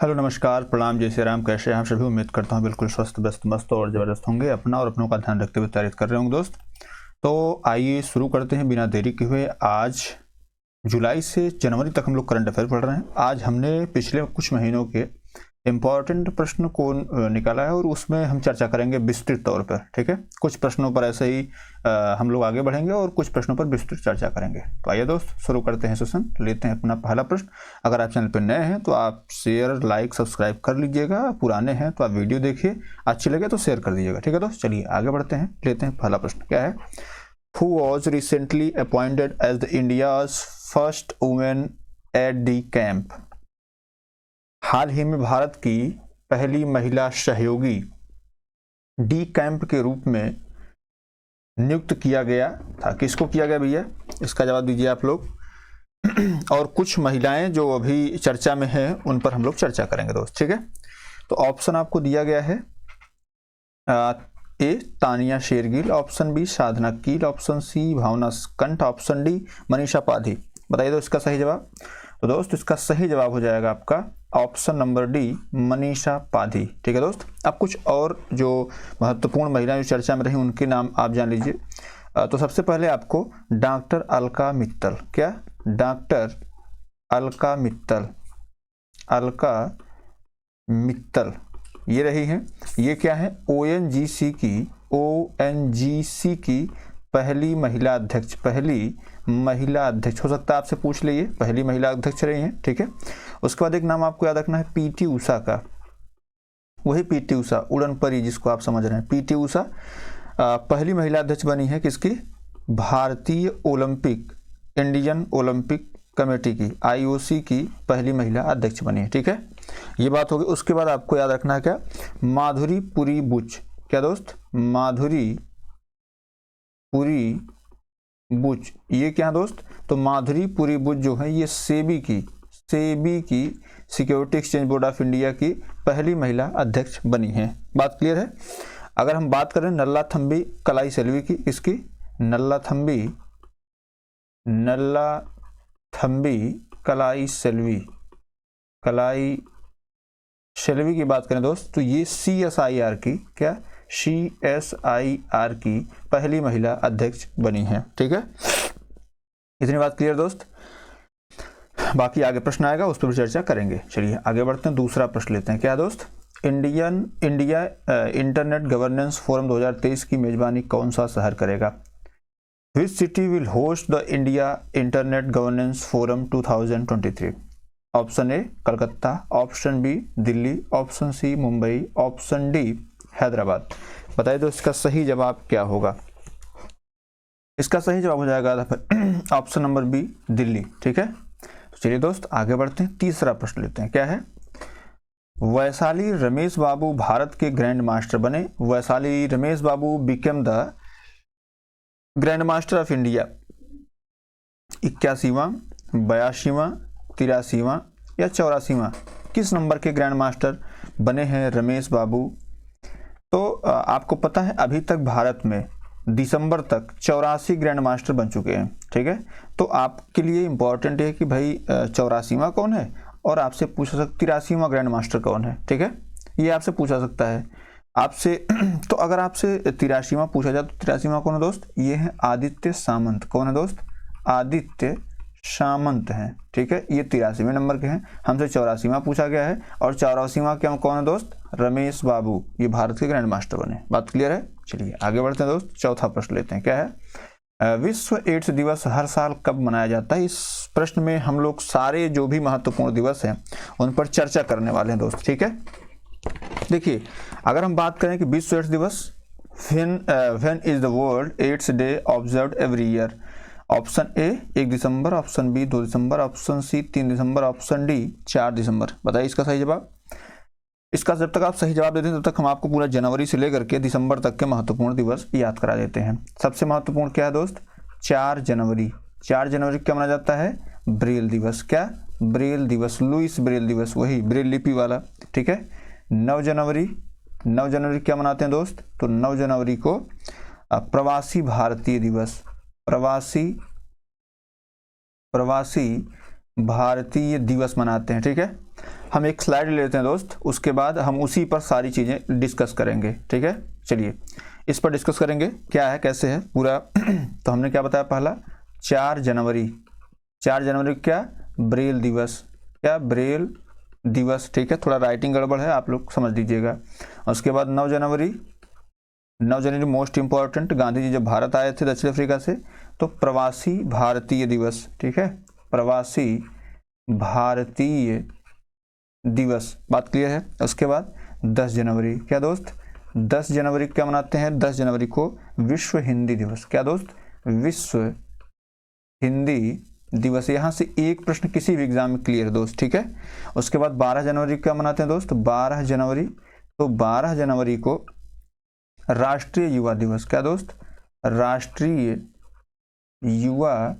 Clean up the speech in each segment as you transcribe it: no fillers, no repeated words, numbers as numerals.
Hello नमस्कार प्रणाम जय श्री राम। कैसे हैं आप सभी? उम्मीद करता हूं बिल्कुल स्वस्थ व्यस्त मस्त और ज़बरदस्त होंगे। अपना और अपनों का ध्यान रखते हुए तैयारी कर रहे होंगे दोस्त। तो आइए शुरू करते हैं बिना देरी के हुए। आज जुलाई से जनवरी तक हम लोग करंट अफेयर पढ़ रहे हैं। आज हमने पिछले कुछ महीनों के इम्पॉर्टेंट प्रश्न को निकाला है और उसमें हम चर्चा करेंगे विस्तृत तौर पर। ठीक है, कुछ प्रश्नों पर ऐसे ही हम लोग आगे बढ़ेंगे और कुछ प्रश्नों पर विस्तृत चर्चा करेंगे। तो आइए दोस्त शुरू करते हैं सेशन। लेते हैं अपना पहला प्रश्न। अगर आप चैनल पर नए हैं तो आप शेयर लाइक सब्सक्राइब कर लीजिएगा। पुराने हैं तो आप वीडियो देखिए, अच्छी लगे तो शेयर कर दीजिएगा। ठीक है दोस्त, चलिए आगे बढ़ते हैं। लेते हैं पहला प्रश्न। क्या है? Who was recently appointed as the India's first woman at the camp? हाल ही में भारत की पहली महिला सहयोगी डी कैंप के रूप में नियुक्त किया गया था। किसको किया गया भैया? इसका जवाब दीजिए आप लोग। और कुछ महिलाएं जो अभी चर्चा में हैं उन पर हम लोग चर्चा करेंगे दोस्त। ठीक है, तो ऑप्शन आपको दिया गया है ए तानिया शेरगिल, ऑप्शन बी साधना कील, ऑप्शन सी भावना कंठ, ऑप्शन डी मनीषा पाधी। बताइए दोस्त इसका सही जवाब। तो दोस्त इसका सही जवाब हो जाएगा आपका option number D Manisha Padhi. ठीक है दोस्त, अब कुछ और जो महत्वपूर्ण महिलाएं जो चर्चा में रही उनके नाम आप जान लीजिए। तो सबसे पहले आपको डॉक्टर अलका मित्तल। क्या? डॉक्टर अलका मित्तल, अलका मित्तल ये रही हैं। ये क्या है? ओएनजीसी की पहली महिला अध्यक्ष। पहली महिला अध्यक्ष हो सकता है आपसे पूछ लिए, पहली महिला अध्यक्ष रही हैं। ठीक है, उसके बाद एक नाम आपको याद रखना है पीटी उषा का। वही पीटी उषा, उड़न परी जिसको आप समझ रहे हैं। पीटी उषा पहली महिला अध्यक्ष बनी है किसकी? भारतीय ओलंपिक, इंडियन ओलंपिक कमेटी की, आईओसी की पहली महिला अध्यक्ष बनी है। ठीक है, ये बात होगी। उसके बाद आपको याद रखना है क्या? माधुरी पुरी बुच। क्या दोस्त? माधुरी पुरी बुच ये क्या है दोस्त? तो माधुरी पुरी बुच जो है ये सेबी की security exchange board of India की पहली महिला अध्यक्ष बनी है। बात क्लियर है? अगर हम बात करें नल्लाथम्बी कलाई सेल्वी की, इसकी नल्लाथम्बी कलाई सेल्वी की बात करें दोस्त तो ये CSIR की, क्या CSIR की पहली महिला अध्यक्ष बनी है। ठीक है, इतनी बात क्लियर दोस्त। बाकी आगे प्रश्न आएगा उस पर भी चर्चा करेंगे। चलिए आगे बढ़ते हैं, दूसरा प्रश्न लेते हैं। क्या दोस्त? इंडिया इंटरनेट गवर्नेंस फोरम 2023 की मेजबानी कौन सा शहर करेगा? Which city will host the India Internet Governance Forum 2023? Option A Calcutta, option B Delhi, option C Mumbai, option D Hyderabad. बताइए दोस्त इसका सही जवाब क्या होगा? इसका सही जवाब हो जाएगा ऑप्शन नंबर बी दिल्ली। ठीक है, तो चलिए दोस्त आगे बढ़ते हैं, तीसरा प्रश्न लेते हैं। क्या है? वैशाली रमेश बाबू भारत के ग्रैंड मास्टर बने। Vaishali Ramesh Babu became the grand master of India 81वां, 82वां, 83वां या 84वां? किस नंबर के ग्रैंड मास्टर बने हैं रमेश बाबू? तो आपको पता है अभी तक भारत में दिसंबर तक 84 ग्रैंड मास्टर बन चुके हैं। ठीक है, तो आपके लिए इंपॉर्टेंट है कि भाई 84वां कौन है और आपसे पूछा सकता 83वां ग्रैंड मास्टर कौन है। ठीक है, ये आपसे पूछा सकता है आपसे। तो अगर आपसे 83वां पूछा जाए तो 83वां कौन है दोस्त? ये है आदित्य सामंत। कौन है दोस्त? आदित्य सामंत हैं। ठीक है, ये 83वें नंबर के हैं। हमसे 84वां पूछा गया है और 84वां क्या कौन है दोस्त? रमेश बाबू, ये भारत के ग्रैंड मास्टर बने। बात क्लियर है? चलिए आगे बढ़ते हैं दोस्त, चौथा प्रश्न लेते हैं। क्या है? विश्व एड्स दिवस हर साल कब मनाया जाता है? इस प्रश्न में हम लोग सारे जो भी महत्वपूर्ण दिवस हैं उन पर चर्चा करने वाले हैं दोस्त। ठीक है, देखिए अगर हम बात करें कि विश्व एड्स दिवस when is the World AIDS Day observed every year? Option A 1 December, option B 2 December, option C 3 December, option D 4 December. बताइए इसका सही जवाब। इसका जब तक आप सही जवाब देते हैं तब तक हम आपको पूरा जनवरी से लेकर के दिसंबर तक के महत्वपूर्ण दिवस याद करा देते हैं। सबसे महत्वपूर्ण क्या है दोस्त? 4 जनवरी। 4 जनवरी क्या मनाया जाता है? ब्रेल दिवस। क्या? ब्रेल दिवस, लुइस ब्रेल दिवस, वही ब्रेल लिपि वाला। ठीक है, 9 जनवरी क्या मनाते हैं दोस्त? तो 9 जनवरी को प्रवासी भारतीय दिवस, प्रवासी भारतीय दिवस मनाते हैं। ठीक है, हम एक स्लाइड ले लेते हैं दोस्त, उसके बाद हम उसी पर सारी चीज़ें डिस्कस करेंगे, ठीक है। चलिए इस पर डिस्कस करेंगे क्या है कैसे है पूरा। तो हमने क्या बताया, पहला 4 जनवरी, 4 जनवरी क्या, ब्रेल दिवस, क्या ब्रेल दिवस, ठीक है। थोड़ा राइटिंग गड़बड़ है, आप लोग समझ लीजिएगा। उसके बाद 9 जनवरी, 9 जनवरी मोस्ट इंपॉर्टेंट, गांधी जी जब भारत आए थे दक्षिण अफ्रीका से, तो प्रवासी भारतीय दिवस, ठीक है, प्रवासी भारतीय दिवस, बात क्लियर है। उसके बाद 10 जनवरी, क्या दोस्त, 10 जनवरी क्या मनाते हैं, 10 जनवरी को विश्व हिंदी दिवस, क्या दोस्त, विश्व हिंदी दिवस। यहाँ से एक प्रश्न किसी भी एग्जाम में क्लियर है दोस्त, ठीक है। उसके बाद 12 जनवरी क्या मनाते हैं दोस्त, 12 जनवरी, तो 12 जनवरी को राष्ट्रीय युवा दिवस, क्या दोस्त, राष्ट्रीय युवा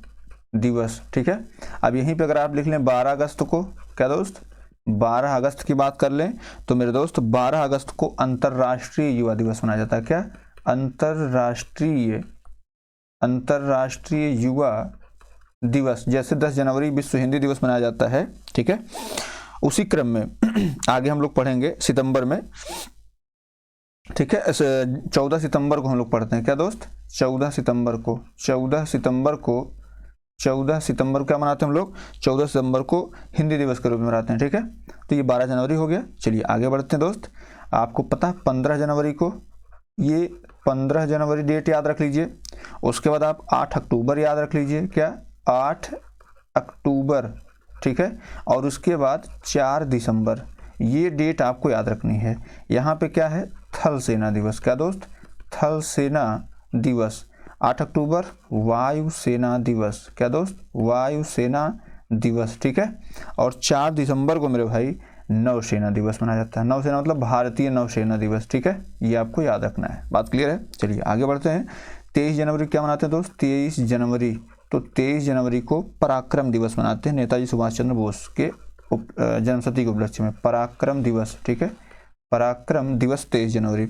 दिवस, ठीक है। अब यहीं पे अगर आप लिख लें 12 अगस्त को, क्या दोस्त, 12 अगस्त की बात कर लें तो मेरे दोस्त 12 अगस्त को अंतर्राष्ट्रीय युवा दिवस मनाया जाता है, क्या, अंतर्राष्ट्रीय युवा दिवस। जैसे 10 जनवरी विश्व हिंदी दिवस मनाया जाता है, ठीक है। उसी क्रम में आगे हम लोग पढ़ेंगे सितंबर में, ठीक है। 14 सितंबर को हम लोग पढ़ते हैं, क्या दोस्त, 14 सितंबर को, 14 सितंबर क्या मनाते हैं हम लोग, 14 सितंबर को हिंदी दिवस के रूप में मनाते हैं, ठीक है। तो ये 12 जनवरी हो गया। चलिए आगे बढ़ते हैं दोस्त। आपको पता है 15 जनवरी को, ये 15 जनवरी डेट याद रख लीजिए। उसके बाद आप 8 अक्टूबर याद रख लीजिए, क्या, 8 अक्टूबर, ठीक है। और उसके बाद 4 दिसंबर, ये डेट आपको याद रखनी है। यहाँ पे क्या है, थल सेना दिवस, क्या दोस्त, थल सेना दिवस। 8 अक्टूबर वायु सेना दिवस, क्या दोस्त, वायु सेना दिवस, ठीक है। और 4 दिसंबर को मेरे भाई नौसेना दिवस मनाया जाता है। नौसेना मतलब भारतीय नौसेना दिवस, ठीक है, ये आपको याद रखना है, बात क्लियर है। चलिए आगे बढ़ते हैं। 23 जनवरी क्या मनाते हैं दोस्त, 23 जनवरी, तो 23 जनवरी को पराक्रम दिवस मनाते हैं, नेताजी सुभाष चंद्र बोस के जन्मशती के उपलक्ष्य में, पराक्रम दिवस, ठीक है, पराक्रम दिवस 23 जनवरी।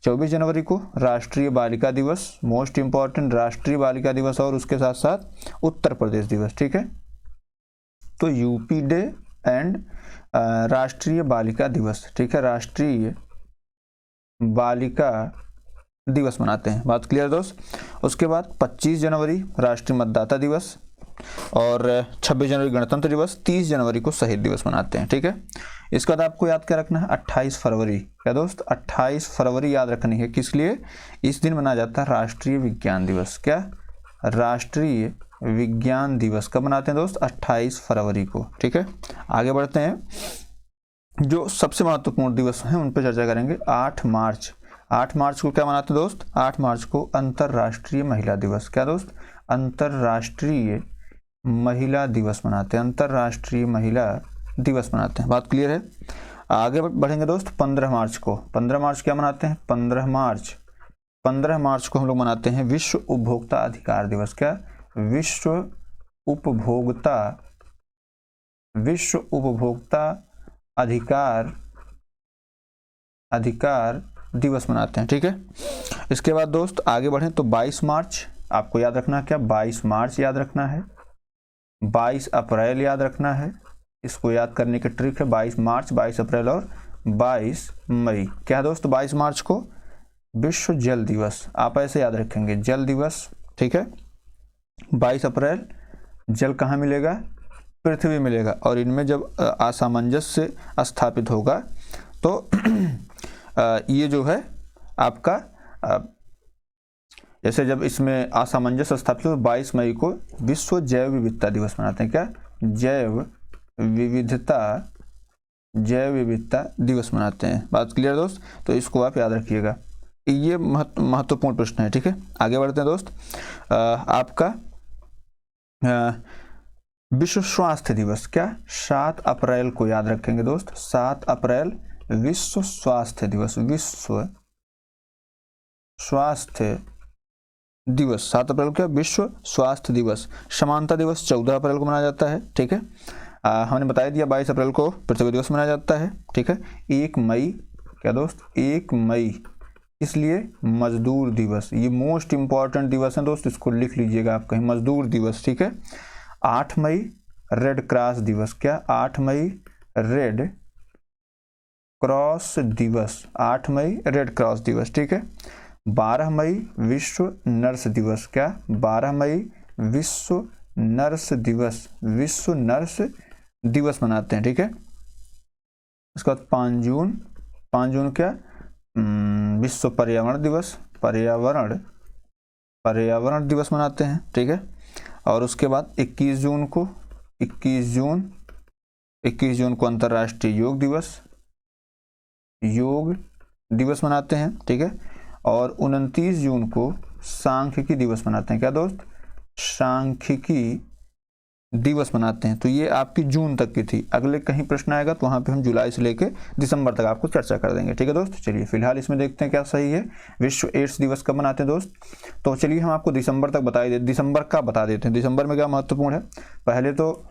24 जनवरी को राष्ट्रीय बालिका दिवस, मोस्ट इंपॉर्टेंट राष्ट्रीय बालिका दिवस, और उसके साथ साथ उत्तर प्रदेश दिवस, ठीक है। तो यूपी डे एंड राष्ट्रीय बालिका दिवस, ठीक है, राष्ट्रीय बालिका दिवस मनाते हैं, बात क्लियर दोस्त। उसके बाद 25 जनवरी राष्ट्रीय मतदाता दिवस, और 26 जनवरी गणतंत्र दिवस, 30 जनवरी को शहीद दिवस मनाते हैं, ठीक है। इसके बाद आपको याद क्या रखना है, 28 फरवरी, क्या दोस्त, 28 फरवरी याद रखनी है, किस लिए, इस दिन मनाया जाता है राष्ट्रीय विज्ञान दिवस, क्या, राष्ट्रीय विज्ञान दिवस। कब मनाते हैं दोस्त, 28 फरवरी को, ठीक है। आगे बढ़ते हैं, जो सबसे महत्वपूर्ण दिवस हैं उन पर चर्चा करेंगे। 8 मार्च, 8 मार्च को क्या मनाते हैं दोस्त, 8 मार्च को अंतर्राष्ट्रीय महिला दिवस, क्या दोस्त, अंतर्राष्ट्रीय महिला दिवस मनाते हैं, अंतर्राष्ट्रीय महिला दिवस मनाते हैं, बात क्लियर है। आगे बढ़ेंगे दोस्त। 15 मार्च को, 15 मार्च क्या मनाते हैं, 15 मार्च को हम लोग मनाते हैं विश्व उपभोक्ता अधिकार दिवस, क्या, विश्व उपभोक्ता अधिकार दिवस मनाते हैं, ठीक है। इसके बाद दोस्त आगे बढ़ें तो 22 मार्च आपको याद रखना है, क्या, 22 मार्च याद रखना है, 22 अप्रैल याद रखना है। इसको याद करने की ट्रिक है 22 मार्च, 22 अप्रैल और 22 मई। क्या दोस्त, 22 मार्च को विश्व जल दिवस, आप ऐसे याद रखेंगे, जल दिवस, ठीक है। 22 अप्रैल जल कहाँ मिलेगा, पृथ्वी मिलेगा, और इनमें जब असामंजस्य स्थापित होगा तो ये जो है आपका जैसे जब इसमें असामंजस्य स्थापित हो, 22 मई को विश्व जैव विविधता दिवस मनाते हैं, क्या, जैव विविधता दिवस मनाते हैं, बात क्लियर दोस्त। तो इसको आप याद रखिएगा, ये महत्वपूर्ण प्रश्न है, ठीक है। आगे बढ़ते हैं दोस्त। आपका विश्व स्वास्थ्य दिवस, क्या, 7 अप्रैल को याद रखेंगे दोस्त, 7 अप्रैल विश्व स्वास्थ्य दिवस, विश्व स्वास्थ्य दिवस, 7 अप्रैल का विश्व स्वास्थ्य दिवस। समानता दिवस 14 अप्रैल को मनाया जाता है, ठीक है। हमने बता दिया 22 अप्रैल को पृथ्वी दिवस मनाया जाता है, ठीक है। 1 मई, क्या दोस्त, 1 मई इसलिए मजदूर दिवस, ये मोस्ट इंपॉर्टेंट दिवस है दोस्त, इसको लिख लीजिएगा आप कहीं, मजदूर दिवस, ठीक है। 8 मई रेड क्रॉस दिवस, क्या, 8 मई रेड क्रॉस दिवस, 8 मई रेड क्रॉस दिवस, ठीक है। 12 मई विश्व नर्स दिवस, क्या 12 मई विश्व नर्स दिवस, विश्व नर्स दिवस मनाते हैं, ठीक है। उसके बाद 5 जून क्या विश्व पर्यावरण दिवस, पर्यावरण दिवस मनाते हैं, ठीक है। और उसके बाद 21 जून को अंतर्राष्ट्रीय योग दिवस मनाते हैं, ठीक है। और 29 जून को सांख्यिकी दिवस मनाते हैं, क्या दोस्त, सांख्यिकी दिवस मनाते हैं। तो ये आपकी जून तक की थी। अगले कहीं प्रश्न आएगा तो वहां पे हम जुलाई से लेके दिसंबर तक आपको चर्चा कर देंगे, ठीक है दोस्त। चलिए फिलहाल इसमें देखते हैं क्या सही है। विश्व एड्स दिवस कब मनाते हैं दोस्त, तो चलिए हम आपको दिसंबर तक दिसंबर का बता देते हैं। दिसंबर में क्या महत्वपूर्ण है, पहले तो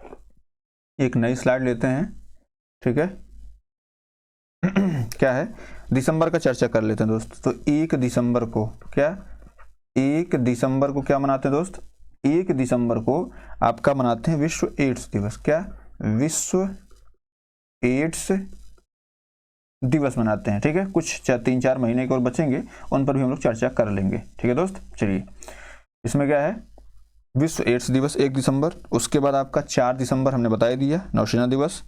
एक नई स्लाइड लेते हैं, ठीक है। क्या है, दिसंबर का चर्चा कर लेते हैं दोस्त। तो 1 दिसंबर को क्या मनाते हैं दोस्त, 1 दिसंबर को आपका मनाते हैं विश्व एड्स दिवस, क्या विश्व एड्स दिवस मनाते हैं, ठीक है। कुछ 3-4 महीने के और बचेंगे, उन पर भी हम लोग चर्चा कर लेंगे, ठीक है दोस्त। चलिए इसमें क्या है, विश्व एड्स दिवस 1 दिसंबर, उसके बाद आपका 4 दिसंबर हमने बता दिया नौसेना दिवस।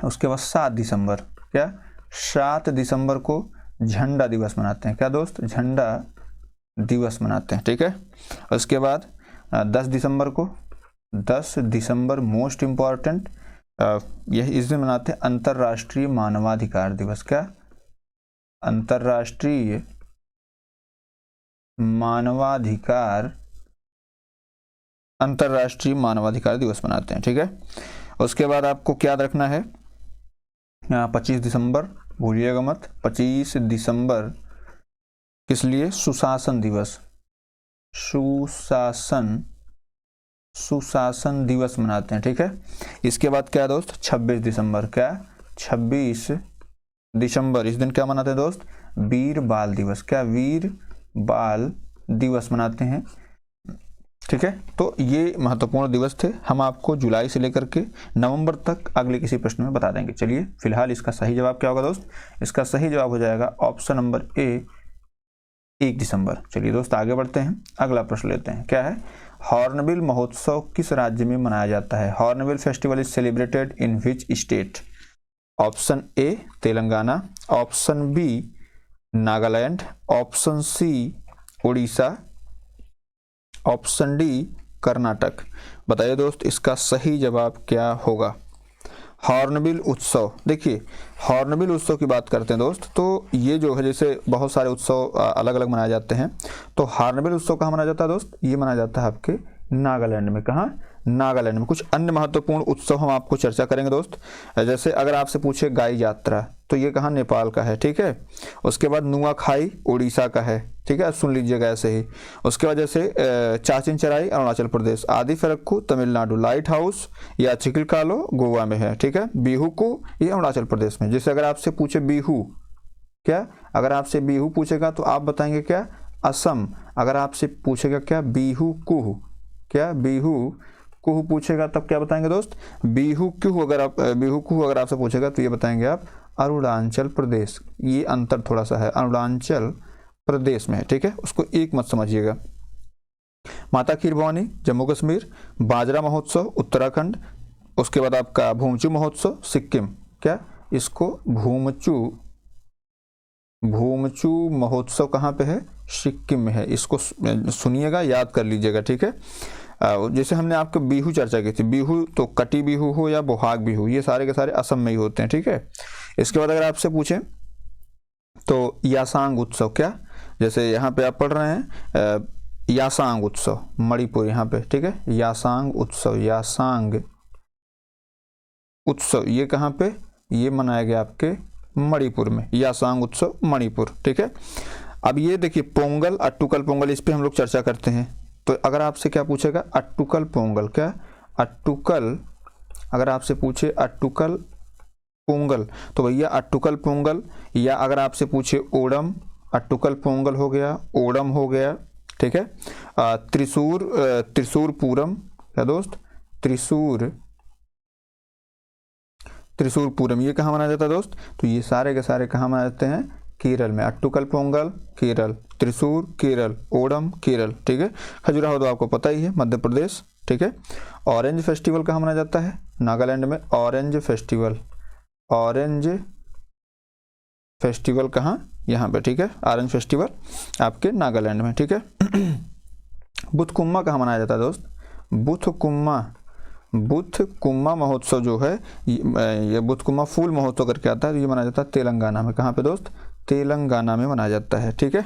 उसके बाद 7 दिसंबर, क्या 7 दिसंबर को झंडा दिवस मनाते हैं, क्या दोस्त, झंडा दिवस मनाते हैं, ठीक है। उसके बाद 10 दिसंबर मोस्ट इम्पॉर्टेंट, यह इस दिन मनाते हैं अंतर्राष्ट्रीय मानवाधिकार दिवस, क्या अंतर्राष्ट्रीय मानवाधिकार दिवस मनाते हैं, ठीक है। उसके बाद आपको क्या रखना है, 25 दिसंबर भूलिएगा मत, 25 दिसंबर किस लिए, सुशासन दिवस मनाते हैं, ठीक है। इसके बाद क्या दोस्त, 26 दिसंबर, क्या 26 दिसंबर, इस दिन क्या मनाते हैं दोस्त, वीर बाल दिवस, क्या वीर बाल दिवस मनाते हैं, ठीक है। तो ये महत्वपूर्ण दिवस थे, हम आपको जुलाई से लेकर के नवंबर तक अगले किसी प्रश्न में बता देंगे। चलिए फिलहाल इसका सही जवाब क्या होगा दोस्त, इसका सही जवाब हो जाएगा ऑप्शन नंबर ए, 1 दिसंबर। चलिए दोस्त आगे बढ़ते हैं, अगला प्रश्न लेते हैं। क्या है, हॉर्नबिल महोत्सव किस राज्य में मनाया जाता है, Hornbill Festival is celebrated in which state, option A Telangana, option B Nagaland, option C Orissa, option D Karnataka. बताइए दोस्त इसका सही जवाब क्या होगा। हॉर्नबिल उत्सव, देखिए हॉर्नबिल उत्सव की बात करते हैं दोस्त, तो ये जो है जैसे बहुत सारे उत्सव अलग अलग मनाए जाते हैं, तो हॉर्नबिल उत्सव कहाँ मनाया जाता है दोस्त, ये मनाया जाता है आपके नागालैंड में। कहाँ, नागालैंड में। कुछ अन्य महत्वपूर्ण उत्सव हम आपको चर्चा करेंगे दोस्त, जैसे अगर आपसे पूछे गाई यात्रा, तो ये कहाँ, नेपाल का है, ठीक है। उसके बाद नुआखाई उड़ीसा का है, ठीक है, सुन लीजिएगा ऐसे ही। उसके बाद जैसे चाचिन चराई अरुणाचल प्रदेश, आदि फरक्कू तमिलनाडु, लाइट हाउस या चिकिलकालो गोवा में है, ठीक है। बिहुकू ये अरुणाचल प्रदेश में। जैसे अगर आपसे पूछे बिहू, क्या अगर आपसे बिहू पूछेगा तो आप बताएंगे क्या, असम। अगर आपसे पूछेगा क्या बिहू कुह, क्या बिहू कुह पूछेगा तब क्या बताएंगे दोस्त, बिहू कुह। अगर आपसे पूछेगा तो ये बताएंगे आप अरुणाचल प्रदेश। ये अंतर थोड़ा सा है, अरुणाचल प्रदेश में है, ठीक है, उसको एक मत समझिएगा। माता खीर भवानी जम्मू कश्मीर, बाजरा महोत्सव उत्तराखंड, उसके बाद आपका भूमचू महोत्सव सिक्किम, क्या इसको भूमचू महोत्सव कहाँ पे है, सिक्किम में है। इसको सुनिएगा, याद कर लीजिएगा, ठीक है। जैसे हमने आपको बिहू चर्चा की थी, बिहू तो कटी बिहू हो या बोहाग बिहू, ये सारे के सारे असम में ही होते हैं, ठीक है। इसके बाद अगर आपसे पूछे तो यासांग उत्सव, क्या जैसे यहाँ पे आप पढ़ रहे हैं यासांग उत्सव मणिपुर, यहाँ पे, ठीक है, यासांग उत्सव ये कहाँ पे, ये मनाया गया आपके मणिपुर में, यासांग उत्सव मणिपुर, ठीक है। अब ये देखिए पोंगल, अट्टुकल पोंगल, इस पे हम लोग चर्चा करते हैं। तो अगर आपसे क्या पूछेगा, अट्टुकल पोंगल, क्या अट्टुकल, अगर आपसे पूछे अट्टुकल पोंगल तो भैया अट्टुकल पोंगल, या अगर आपसे पूछे ओणम, अट्टुकल पोंगल हो गया, ओणम हो गया, ठीक है। त्रिशूर पूरम, क्या दोस्त, त्रिशूर पूरम ये कहाँ मनाया जाता है दोस्त? तो ये सारे के सारे कहाँ मनाए जाते हैं? केरल में। अट्टुकल पोंगल केरल, त्रिशूर केरल, ओणम केरल, ठीक है। खजुराहो तो आपको पता ही है, मध्य प्रदेश, ठीक है। ऑरेंज फेस्टिवल कहाँ मनाया जाता है? नागालैंड में। ऑरेंज फेस्टिवल, ऑरेंज फेस्टिवल कहाँ? यहाँ पे, ठीक है। ऑरेंज फेस्टिवल आपके नागालैंड में, ठीक है। बुथकुम्मा कहाँ मनाया जाता है दोस्त? बुथकुम्मा, बुथकुम्मा महोत्सव जो है ये बुथकुम्मा फूल महोत्सव करके आता है, ये मनाया जाता है तेलंगाना में। कहाँ पे दोस्त? तेलंगाना में मनाया जाता है, ठीक है।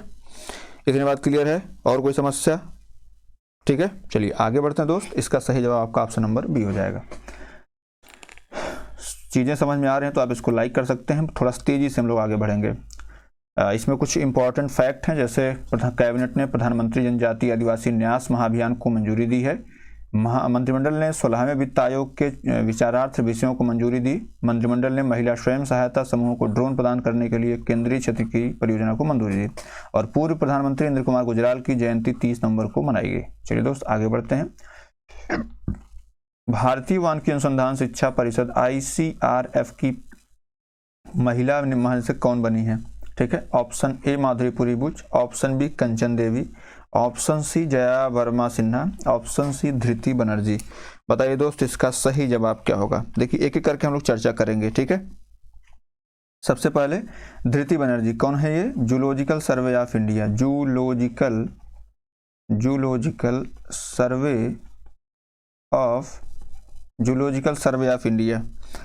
इतनी बात क्लियर है? और कोई समस्या? ठीक है, चलिए आगे बढ़ते हैं दोस्त। इसका सही जवाब आपका ऑप्शन नंबर बी हो जाएगा। चीज़ें समझ में आ रहे हैं तो आप इसको लाइक कर सकते हैं। थोड़ा तेजी से हम लोग आगे बढ़ेंगे। इसमें कुछ इंपॉर्टेंट फैक्ट हैं, जैसे कैबिनेट ने प्रधानमंत्री जनजातीय आदिवासी न्यास महाअभियान को मंजूरी दी है। मंत्रिमंडल ने 16वें वित्त आयोग के विचारार्थ विषयों को मंजूरी दी। मंत्रिमंडल ने महिला स्वयं सहायता समूहों को ड्रोन प्रदान करने के लिए केंद्रीय क्षेत्र की परियोजना को मंजूरी दी। और पूर्व प्रधानमंत्री इंदिरा कुमार गुजराल की जयंती 30 नवंबर को मनाई गई। चलिए दोस्त आगे बढ़ते हैं। भारतीय वानिकी अनुसंधान शिक्षा परिषद ICRF की महिला महानिदेशक कौन बनी है? ठीक है, option A Madhuri Buch, option B Kanchan Devi, option C Jaya Verma Sinha, option C Dhriti Banerjee. बताइए दोस्त इसका सही जवाब क्या होगा? देखिए एक एक करके हम लोग चर्चा करेंगे, ठीक है। सबसे पहले धृति बनर्जी कौन है? ये zoological survey of India, zoological survey of India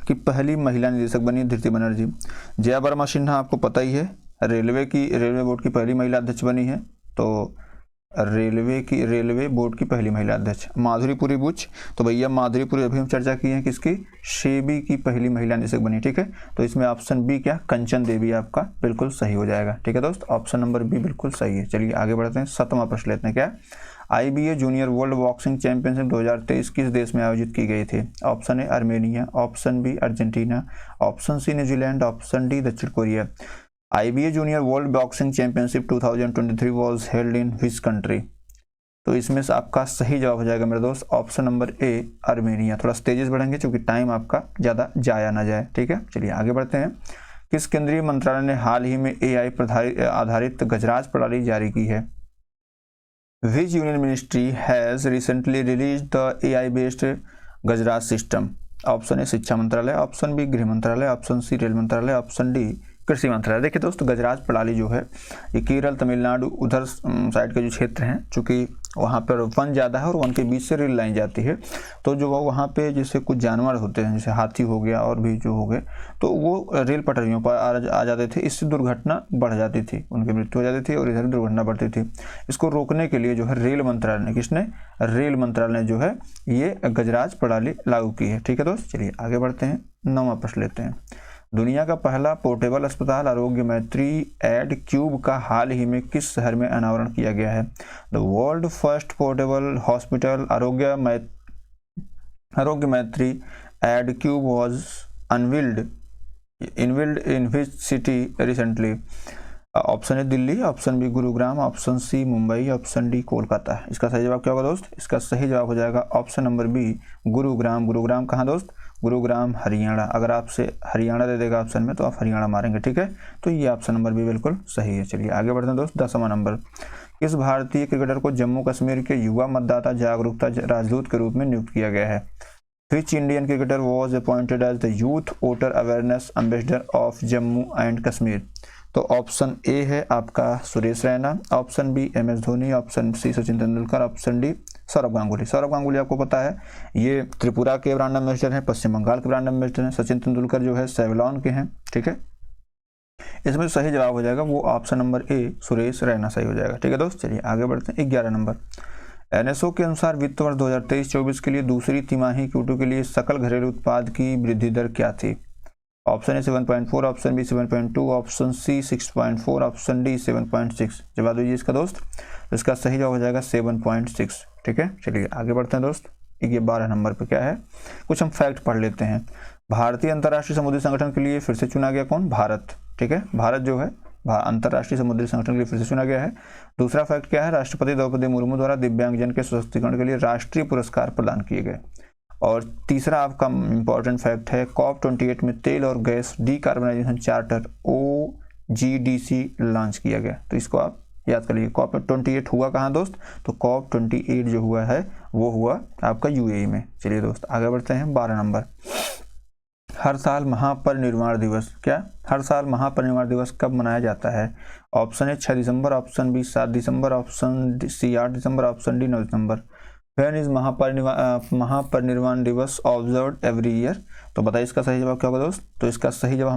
की पहली महिला निदेशक बनी धृति बनर्जी। जया वर्मा सिन्हा आपको पता ही है, रेलवे बोर्ड की पहली महिला अध्यक्ष बनी है, तो रेलवे बोर्ड की पहली महिला अध्यक्ष। माधुरी बुच, तो भैया माधुरी अभी हम चर्चा की है किसकी? सेबी की पहली महिला निदेशक बनी, ठीक है। तो इसमें ऑप्शन बी क्या? कंचन देवी आपका बिल्कुल सही हो जाएगा, ठीक है दोस्त। ऑप्शन नंबर बी बिल्कुल सही है। चलिए आगे बढ़ते हैं। 7वां प्रश्न लेते हैं। क्या? IBA junior world boxing championship 2023 किस देश में आयोजित की गई थी? Option A Armenia, option B Argentina, option C New Zealand, option D दक्षिण Korea. IBA junior world boxing championship 2023 was held in which country? तो इसमें से आपका सही जवाब हो जाएगा मेरे दोस्त ऑप्शन नंबर ए आर्मेनिया। थोड़ा तेजी से बढ़ेंगे क्योंकि टाइम आपका ज़्यादा जाया ना जाए, ठीक है। चलिए आगे बढ़ते हैं। किस केंद्रीय मंत्रालय ने हाल ही में AI आधारित गजराज प्रणाली जारी की है? Which union ministry has recently released the AI based Gajraj system? Option A शिक्षा मंत्रालय, ऑप्शन बी गृह मंत्रालय, ऑप्शन सी रेल मंत्रालय, ऑप्शन डी कृषि मंत्रालय। देखिए दोस्तों गजराज प्रणाली जो है ये केरल तमिलनाडु उधर साइड के जो क्षेत्र हैं, चूँकि वहाँ पर वन ज़्यादा है और वन के बीच से रेल लाइन जाती है, तो जो वहाँ पे जैसे कुछ जानवर होते हैं जैसे हाथी हो गया और भी जो हो गए, तो वो रेल पटरियों पर आ जाते थे। इससे दुर्घटना बढ़ जाती थी, उनकी मृत्यु हो जाती थी और इधर दुर्घटना बढ़ती थी। इसको रोकने के लिए जो है रेल मंत्रालय ने, किसने? रेल मंत्रालय ने जो है ये गजराज प्रणाली लागू की है, ठीक है दोस्त। चलिए आगे बढ़ते हैं। 9वां प्रश्न लेते हैं। दुनिया का पहला पोर्टेबल अस्पताल आरोग्य मैत्री एड क्यूब का हाल ही में किस शहर में अनावरण किया गया है? The world first portable hospital Aarogya Maitri Aid Cube was unveiled in which city recently? Option A Delhi, option B Gurugram, option C Mumbai, option D Kolkata. इसका सही जवाब क्या होगा दोस्त? इसका सही जवाब हो जाएगा option number B Gurugram. Gurugram कहाँ दोस्त? गुरुग्राम हरियाणा। अगर आपसे हरियाणा दे देगा ऑप्शन में तो आप हरियाणा मारेंगे, ठीक है। तो ये ऑप्शन नंबर भी बिल्कुल सही है। चलिए आगे बढ़ते हैं दोस्त। 10वां नंबर। किस भारतीय क्रिकेटर को जम्मू कश्मीर के युवा मतदाता जागरूकता राजदूत के रूप में नियुक्त किया गया है? Which Indian cricketer was appointed as the youth voter awareness ambassador of Jammu and Kashmir? तो ऑप्शन ए है आपका Suresh Raina, option B MS Dhoni, option C Sachin Tendulkar, option D Sourav Ganguly. Sourav Ganguly आपको पता है ये त्रिपुरा के ब्रांड एम्बेसडर हैं, पश्चिम बंगाल के ब्रांड एम्बेसडर हैं। सचिन तेंदुलकर जो है सेवलॉन के हैं, ठीक है। इसमें सही जवाब हो जाएगा वो option number A Suresh Raina सही हो जाएगा, ठीक है दोस्त। चलिए आगे बढ़ते हैं। 11 नंबर। NSO के अनुसार वित्त वर्ष 2023-24 के लिए दूसरी तिमाही Q2 के लिए सकल घरेलू उत्पाद की वृद्धि दर क्या थी? Option A 7.4, option B 7.2, option C 6.4, option D 7.6। जवाब दीजिए इसका दोस्त। तो इसका सही जवाब हो जाएगा 7.6, ठीक है। चलिए आगे बढ़ते हैं दोस्त। ये 12 नंबर पे क्या है, कुछ हम फैक्ट पढ़ लेते हैं। भारतीय अंतर्राष्ट्रीय समुद्री संगठन के लिए फिर से चुना गया कौन? भारत, ठीक है। भारत जो है अंतर्राष्ट्रीय समुद्री संगठन के लिए फिर से चुना गया है। दूसरा फैक्ट क्या है? राष्ट्रपति द्रौपदी मुर्मू द्वारा दिव्यांगजन के सशक्तिकरण के लिए राष्ट्रीय पुरस्कार प्रदान किए गए। और तीसरा आपका इंपॉर्टेंट फैक्ट है, COP28 में तेल और gas decarbonisation charter OGDC launch किया गया। तो इसको आप याद कर लीजिए। COP28 हुआ कहाँ दोस्त? तो COP28 जो हुआ है वो हुआ आपका UAE में। चलिए दोस्त आगे बढ़ते हैं। 12 नंबर, हर साल महापरिनिर्वाण दिवस, क्या हर साल महापरिनिर्वाण दिवस कब मनाया जाता है? ऑप्शन ए 6 दिसंबर, ऑप्शन बी 7 दिसंबर, ऑप्शन सी 8 दिसंबर, ऑप्शन डी 9 दिसंबर। When is Mahaparinirvan Diwas observed every year? तो बताइए इसका सही जवाब क्या होगा दोस्त? तो इसका सही जवाब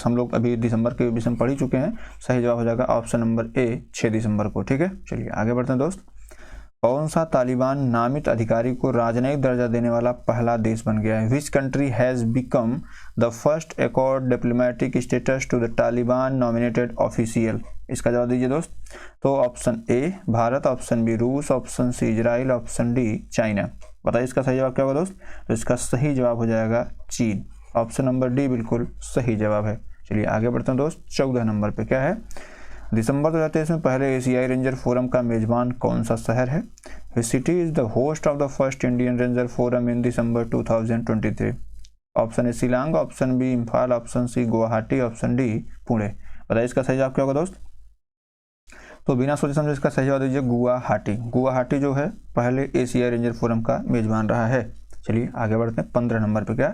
हम लोग अभी दिसंबर के विषय में पढ़ ही चुके हैं। सही जवाब हो जाएगा ऑप्शन नंबर ए 6 दिसंबर को। ठीक है, चलिए आगे बढ़ते हैं दोस्त। कौन सा तालिबान नामित अधिकारी को राजनयिक दर्जा देने वाला पहला देश बन गया है? Which country has become the first accord diplomatic status to the Taliban nominated official? इसका जवाब दीजिए दोस्त। तो option A Bharat, option B रूस, option C Israel, option D China. बताइए इसका सही जवाब क्या होगा दोस्त? तो इसका सही जवाब हो जाएगा चीन। ऑप्शन नंबर डी बिल्कुल सही जवाब है। चलिए आगे बढ़ते हैं दोस्त। 14 नंबर पे क्या है? दिसंबर 2023 में पहले एशियाई रेंजर फोरम का मेजबान कौन सा शहर है? Which city is the host of the first Indian ranger forum in December 2023? Option A Shillong, option B Imphal, option C Guwahati, option D Pune. बताइए इसका सही जवाब क्या होगा दोस्त? तो बिना सोचे समझे इसका सही जवाब दीजिए गुवाहाटी। गुवाहाटी जो है पहले एशियाई रेंजर फोरम का मेजबान रहा है। चलिए आगे बढ़ते हैं। 15 नंबर पे क्या?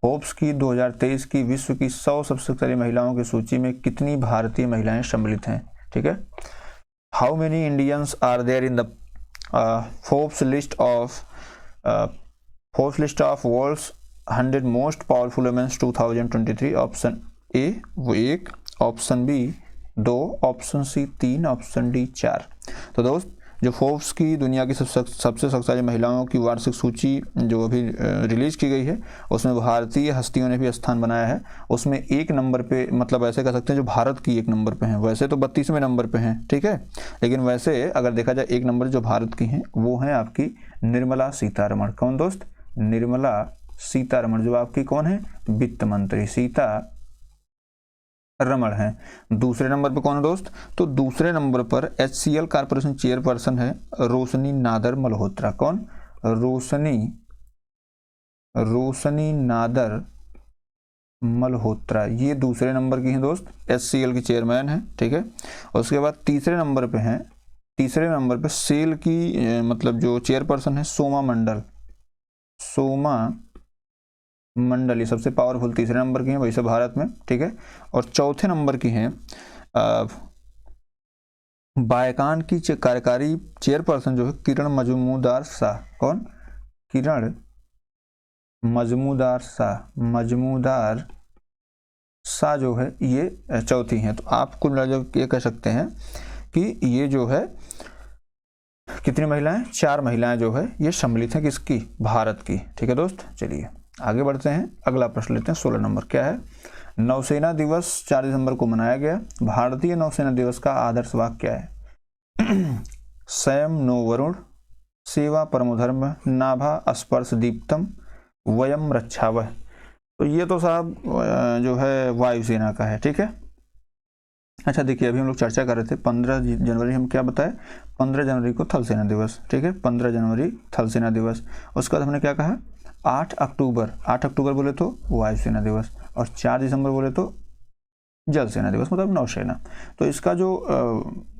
फोर्ब्स की 2023 की विश्व की 100 सबसे शक्तिशाली महिलाओं की सूची में कितनी भारतीय महिलाएं सम्मिलित हैं? ठीक है, how many Indians are there in the Forbes list of world's 100 most powerful womens 2023? Option A वो 1, option B 2, option C 3, option D 4। तो दोस्त जो फोर्ब्स की दुनिया की सबसे शक्तिशाली महिलाओं की वार्षिक सूची जो अभी रिलीज की गई है उसमें भारतीय हस्तियों ने भी स्थान बनाया है। उसमें 1 नंबर पे, मतलब ऐसे कह सकते हैं जो भारत की 1 नंबर पे हैं, वैसे तो 32वें नंबर पे हैं, ठीक है, लेकिन वैसे अगर देखा जाए 1 नंबर जो भारत की हैं वो हैं आपकी निर्मला सीतारमण। कौन दोस्त? निर्मला सीतारमण, जो आपकी कौन है? वित्त मंत्री सीतारमण है। दूसरे नंबर पे कौन है दोस्त? तो दूसरे नंबर पर HCL कॉर्पोरेशन चेयरपर्सन है रोशनी नादर मल्होत्रा। कौन? रोशनी नादर मल्होत्रा, ये दूसरे नंबर की हैं दोस्त, HCL की चेयरमैन है। ठीक है, उसके बाद तीसरे नंबर पे सेल की मतलब जो चेयरपर्सन है सोमा मंडल, ये सबसे पावरफुल तीसरे नंबर की हैं वैसे भारत में। ठीक है, और चौथे नंबर की हैं बायकान की कार्यकारी चेयरपर्सन जो है किरण मजमूदार शाह। कौन? किरण मजमूदार शाह जो है ये चौथी हैं। तो आप कुल मिलाकर ये कह सकते हैं कि ये जो है कितनी महिलाएं? 4 महिलाएं जो है ये सम्मिलित हैं किसकी? भारत की। ठीक है दोस्त, चलिए आगे बढ़ते हैं। अगला प्रश्न लेते हैं। 16 नंबर क्या है? नौसेना दिवस 4 दिसंबर को मनाया गया। भारतीय नौसेना दिवस का आदर्श वाक्य क्या है? स्वयं नो वरुण, सेवा परमो धर्म, नाभा स्पर्श दीप्तम, वयम रक्षावह। तो ये तो साहब जो है वायुसेना का है। ठीक है, अच्छा देखिए अभी हम लोग चर्चा कर रहे थे 15 जनवरी, हम क्या बताए? 15 जनवरी को थल सेना दिवस। ठीक है, 15 जनवरी थल सेना दिवस। उसके बाद हमने क्या कहा? 8 अक्टूबर बोले तो वायुसेना दिवस, और 4 दिसंबर बोले तो जल सेना दिवस, मतलब नौसेना। तो इसका जो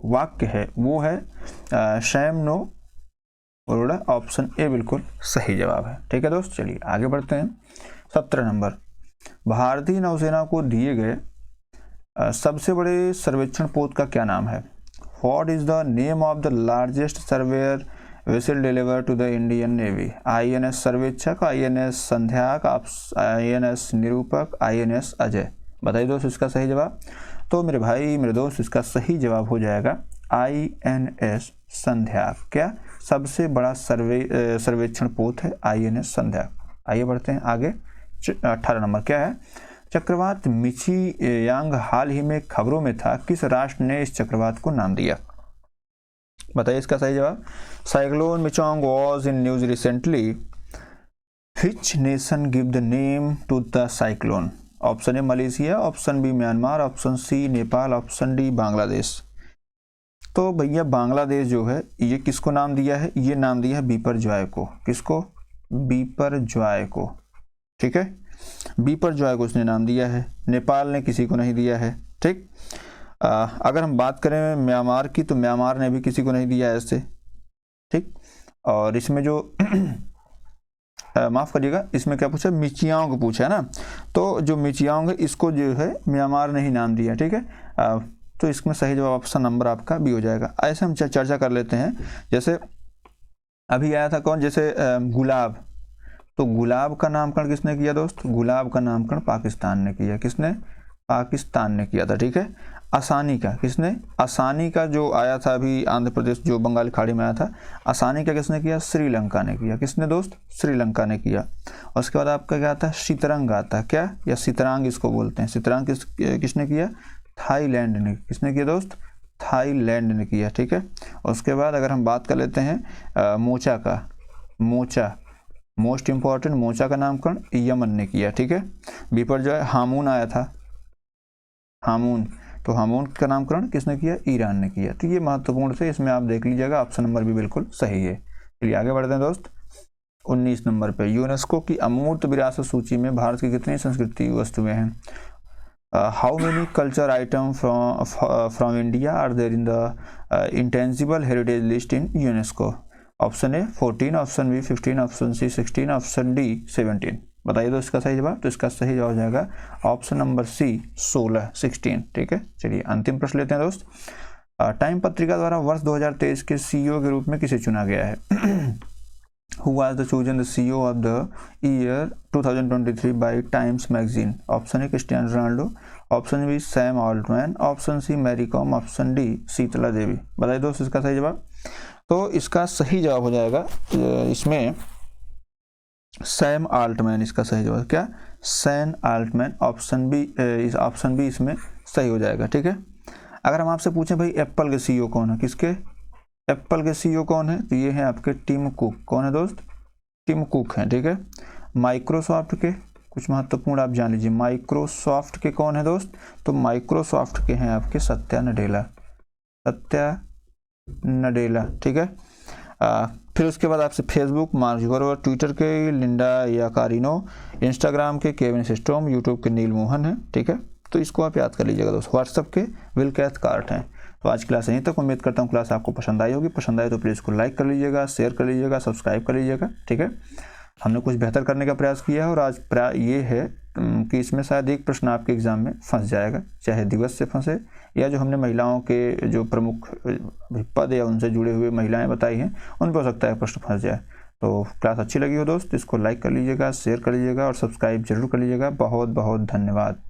वाक्य है वो है स्वयं नो वरुण। ऑप्शन ए बिल्कुल सही जवाब है। ठीक है दोस्त, चलिए आगे बढ़ते हैं। 17 नंबर, भारतीय नौसेना को दिए गए सबसे बड़े सर्वेक्षण पोत का क्या नाम है? What is the name of the largest surveyor vessel deliver to the Indian navy? INS Sarvekshak, INS Sandhayak, INS Nirupak, INS Ajay. बताइए दोस्त इसका सही जवाब। तो मेरे भाई मेरे दोस्त इसका सही जवाब हो जाएगा INS संध्याक। क्या? सबसे बड़ा सर्वेक्षण पोत है INS संध्याक। आइए बढ़ते हैं आगे। 18 नंबर क्या है? चक्रवात मिची यांग हाल ही में खबरों में था, किस राष्ट्र ने इस चक्रवात को नाम दिया? बताइए इसका सही जवाब। Cyclone Michaung was in news recently, which nation give the name to the cyclone? Option A Malaysia, option B Myanmar, option C Nepal, option D Bangladesh. तो भैया बांग्लादेश जो है ये किसको नाम दिया है? ये नाम दिया है बिपरजॉय को। किसको? बिपरजॉय को, ठीक है, बिपरजॉय को उसने नाम दिया है। नेपाल ने किसी को नहीं दिया है, ठीक। अगर हम बात करें म्यांमार की, तो म्यांमार ने भी किसी को नहीं दिया ऐसे, ठीक। और इसमें जो माफ़ करिएगा, इसमें क्या पूछा, मिचियांग पूछा है ना, तो जो मिचियांग है इसको जो है म्यांमार ने ही नाम दिया, ठीक है। तो इसमें सही जवाब ऑप्शन नंबर आपका बी हो जाएगा। ऐसे हम चर्चा कर लेते हैं, जैसे अभी आया था कौन, जैसे गुलाब, तो गुलाब का नामकरण किसने किया दोस्त, गुलाब का नामकरण पाकिस्तान ने किया, किसने, पाकिस्तान ने किया था, ठीक है। आसानी का किसने, आसानी का जो आया था अभी आंध्र प्रदेश जो बंगाल खाड़ी में आया था, आसानी का किसने किया, श्रीलंका ने किया, किसने दोस्त, श्रीलंका ने किया। और उसके बाद आपका क्या आता है, सितरंग आता है, क्या, या सितरांग इसको बोलते हैं, सितरांग किसने किया, थाईलैंड ने, किसने किया दोस्त, थाईलैंड ने किया, ठीक है। और उसके बाद अगर हम बात कर लेते हैं मोचा का, मोचा मोस्ट इंपॉर्टेंट, मोचा का नामकरण यमन ने किया, ठीक है। बिपरजॉय हामून आया था, हामून, तो हामून का नामकरण किसने किया, ईरान ने किया। तो ये महत्वपूर्ण थे, इसमें आप देख लीजिएगा, ऑप्शन नंबर भी बिल्कुल सही है। चलिए आगे बढ़ते हैं दोस्त। 19 नंबर पे, यूनेस्को की अमूर्त विरासत सूची में भारत की कितनी संस्कृति वस्तुएं हैं। How many culture item from India are there in the intangible heritage list in UNESCO. Option A 14, option B 15, option C 16, option D 17। बताइए दोस्त इसका सही जवाब। तो इसका सही जवाब हो जाएगा ऑप्शन नंबर सी 16, ठीक है। चलिए अंतिम प्रश्न लेते हैं दोस्त। टाइम पत्रिका द्वारा वर्ष 2023 के सीईओ के रूप में किसे चुना गया है। Who was the chosen the CEO of the year 2023 by Times Magazine? Option A Cristiano Ronaldo, option B Sam Altman, option C Mary Kom, option D Sheetal Devi. बताइए दोस्त इसका सही जवाब। तो इसका सही जवाब हो जाएगा इसमें सैम ऑल्टमैन, इसका सही जवाब क्या, सैम ऑल्टमैन, ऑप्शन बी इसमें सही हो जाएगा, ठीक है। अगर हम आपसे पूछें भाई एप्पल के सीईओ कौन है, किसके, एप्पल के सीईओ कौन है, तो ये है आपके टिम कुक। कौन है दोस्त, टिम कुक हैं, ठीक है। माइक्रोसॉफ्ट के कुछ महत्वपूर्ण आप जान लीजिए, माइक्रोसॉफ्ट के कौन है दोस्त, तो माइक्रोसॉफ्ट के हैं आपके सत्या नडेला, सत्या नडेला, ठीक है। फिर उसके बाद आपसे फेसबुक मार्क जुकरबर्ग, ट्विटर के लिंडा याकारिनो, इंस्टाग्राम के केविन सिस्टोम, यूट्यूब के नील मोहन है, ठीक है। तो इसको आप याद कर लीजिएगा दोस्त। व्हाट्सएप के विल कैथकार्ट हैं। तो आज क्लास यहीं तक, उम्मीद करता हूँ क्लास आपको पसंद आई होगी। पसंद आए तो प्लीज़ को लाइक कर लीजिएगा, शेयर कर लीजिएगा, सब्सक्राइब कर लीजिएगा, ठीक है। हमने कुछ बेहतर करने का प्रयास किया है और आज ये है कि इसमें शायद एक प्रश्न आपके एग्जाम में फंस जाएगा, चाहे दिवस से फंसे या जो हमने महिलाओं के जो प्रमुख पद या उनसे जुड़े हुए महिलाएं बताई हैं उन पर हो सकता है प्रश्न फंस जाए। तो क्लास अच्छी लगी हो दोस्त, इसको लाइक कर लीजिएगा, शेयर कर लीजिएगा और सब्सक्राइब जरूर कर लीजिएगा। बहुत बहुत धन्यवाद।